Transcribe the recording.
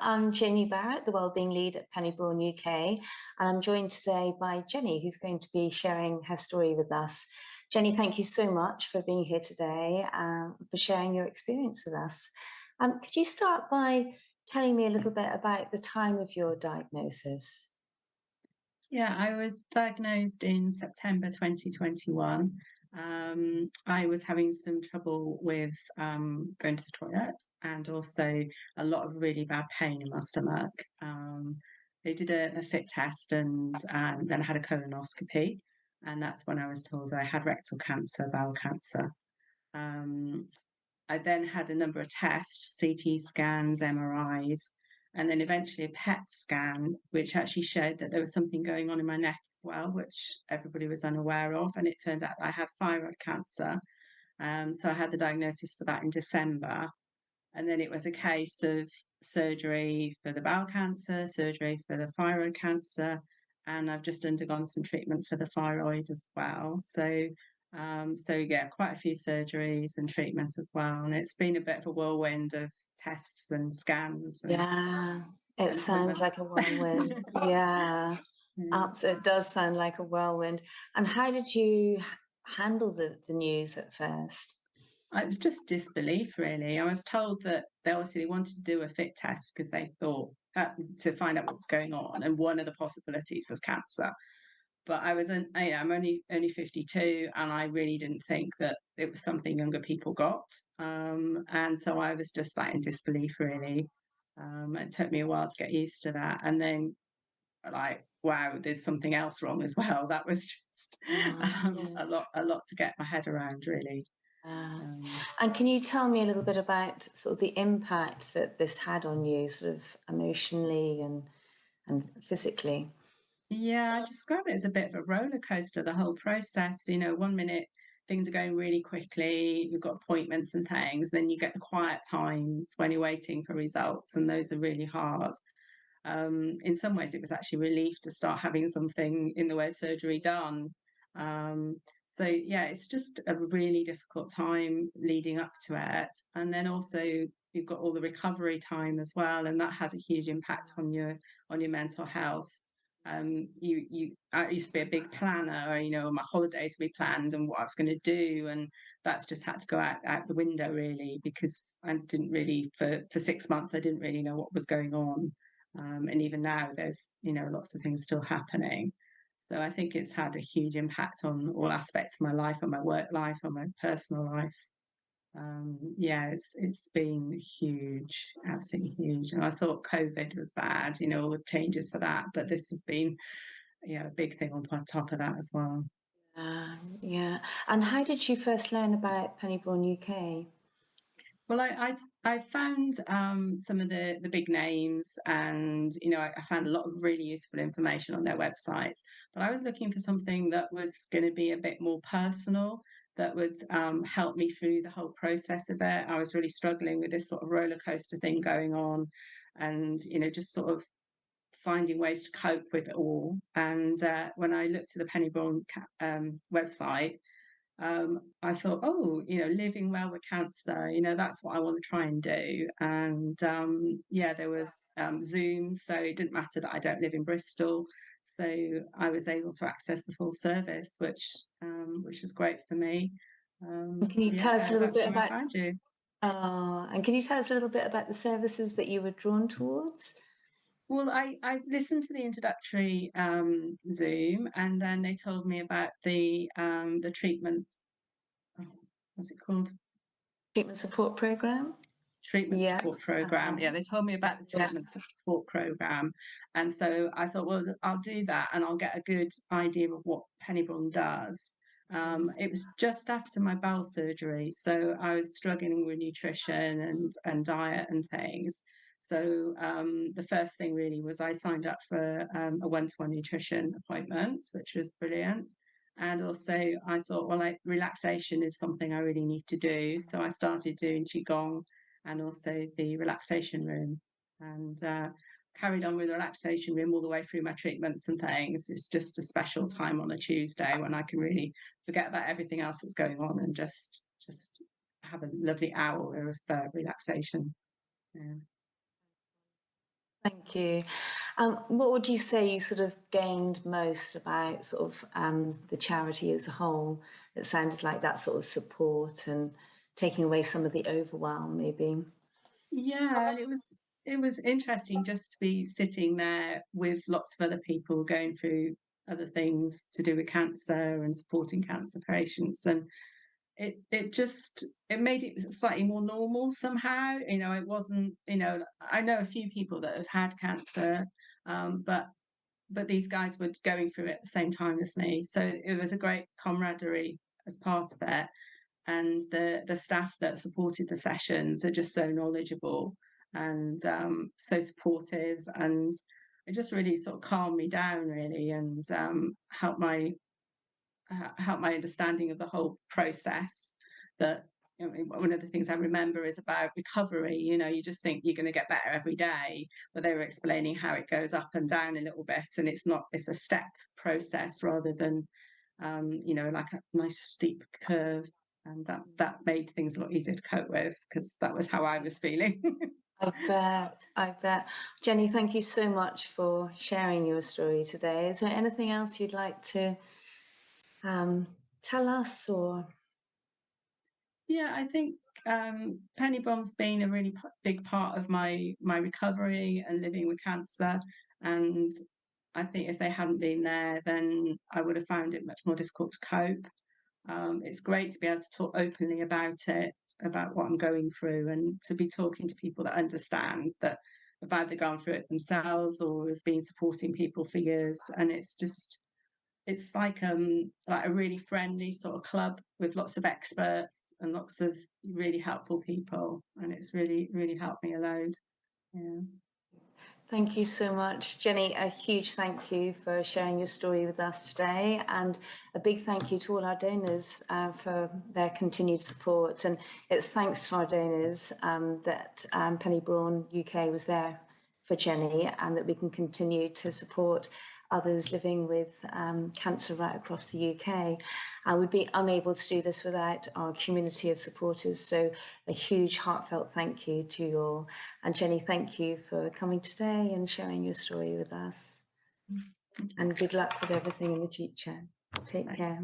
I'm Janey Barrett, the Wellbeing Lead at Penny Brohn UK, and I'm joined today by Janey, who's going to be sharing her story with us. Janey, thank you so much for being here today, for sharing your experience with us. Could you start by telling me a little bit about the time of your diagnosis? Yeah, I was diagnosed in September 2021. I was having some trouble with going to the toilet and also a lot of really bad pain in my stomach. They did a fit test and then I had a colonoscopy, and that's when I was told I had rectal cancer, bowel cancer. Um, I then had a number of tests, CT scans, MRIs, and then eventually a PET scan, which actually showed that there was something going on in my neck as well, which everybody was unaware of. And it turns out I had thyroid cancer. So I had the diagnosis for that in December. And then it was a case of surgery for the bowel cancer, surgery for the thyroid cancer, and I've just undergone some treatment for the thyroid as well. So yeah, quite a few surgeries and treatments as well. And it's been a bit of a whirlwind of tests and scans Yeah, it and sounds like appointments. a whirlwind. Yeah, Yeah. absolutely, it does sound like a whirlwind. And how did you handle the news at first? It was just disbelief, really. I was told that they obviously wanted to do a fit test because they thought to find out what was going on, and one of the possibilities was cancer. But I'm only 52, and I really didn't think that it was something younger people got. And so I was just like in disbelief, really. It took me a while to get used to that, and then like, wow, there's something else wrong as well. That was just Yeah. a lot to get my head around, really. Uh, Um, and can you tell me a little bit about sort of the impact that this had on you, sort of emotionally and physically? Yeah, I describe it as a bit of a roller coaster, the whole process. One minute things are going really quickly, you've got appointments and things, then you get the quiet times when you're waiting for results, and those are really hard. In some ways, it was actually relief to start having something in the way of surgery done. Um, so, yeah, it's just a really difficult time leading up to it. And then also, you've got all the recovery time as well, and that has a huge impact on your mental health. I used to be a big planner, my holidays we planned and what I was going to do, and that's just had to go out the window, really, because I didn't really for 6 months I didn't really know what was going on. And even now there's lots of things still happening, so I think it's had a huge impact on all aspects of my life, on my work life, on my personal life. Yeah, it's been huge, absolutely huge. And I thought COVID was bad, all the changes for that, but this has been, yeah, a big thing on top of that as well. Yeah. And how did you first learn about Penny Brohn UK? Well, I found some of the big names, and I found a lot of really useful information on their websites. But I was looking for something that was going to be a bit more personal, that would help me through the whole process of it. I was really struggling with this sort of roller coaster thing going on, and just sort of finding ways to cope with it all. And when I looked at the Penny Brohn website, I thought, oh, living well with cancer, that's what I want to try and do. And yeah, there was Zoom, so it didn't matter that I don't live in Bristol. So I was able to access the full service, which was great for me. And can you tell us a Yeah, little that's bit how I about found you. and can you tell us a little bit about the services that you were drawn towards? Well, I listened to the introductory Zoom, and then they told me about the treatments. Oh, what's it called? Treatment support program? Treatment Yeah. support program. Yeah, they told me about the Yeah. treatment support program, and so I thought, well, I'll do that, and I'll get a good idea of what Penny Brohn does. It was just after my bowel surgery, so I was struggling with nutrition and diet and things. So the first thing really was I signed up for a one-to-one nutrition appointment, which was brilliant. And also I thought, well, like, relaxation is something I really need to do. So I started doing Qigong and also the relaxation room, and carried on with the relaxation room all the way through my treatments and things. It's just a special time on a Tuesday when I can really forget about everything else that's going on and just have a lovely hour of relaxation. Yeah. Thank you. What would you say you sort of gained most about sort of the charity as a whole? It sounded like that sort of support and taking away some of the overwhelm, maybe. Yeah, and it was interesting just to be sitting there with lots of other people going through other things to do with cancer and supporting cancer patients, and it just it made it slightly more normal somehow. You know, it wasn't, you know, I know a few people that have had cancer, but these guys were going through it at the same time as me. So it was a great camaraderie as part of it. And the staff that supported the sessions are just so knowledgeable and so supportive, and it just really sort of calmed me down really, and helped my understanding of the whole process. That, you know, one of the things I remember is about recovery. You know, you just think you're going to get better every day, but they were explaining how it goes up and down a little bit, and it's not, it's a step process rather than you know, like a nice steep curve. And that made things a lot easier to cope with, because that was how I was feeling. I bet, I bet. Jenny, thank you so much for sharing your story today. Is there anything else you'd like to tell us or? Yeah, I think Penny Brohn's been a really big part of my recovery and living with cancer. And I think if they hadn't been there, then I would have found it much more difficult to cope. It's great to be able to talk openly about it, about what I'm going through, and to be talking to people that understand, that have either gone through it themselves or have been supporting people for years. And it's just, it's like a really friendly sort of club with lots of experts and lots of really helpful people, and it's really helped me a load. Yeah. Thank you so much, Jenny. A huge thank you for sharing your story with us today, and a big thank you to all our donors for their continued support. And it's thanks to our donors that Penny Brohn UK was there for Jenny, and that we can continue to support others living with cancer right across the UK. We'd be unable to do this without our community of supporters. So a huge heartfelt thank you to you all. And Jenny, thank you for coming today and sharing your story with us. And good luck with everything in the future. Take care.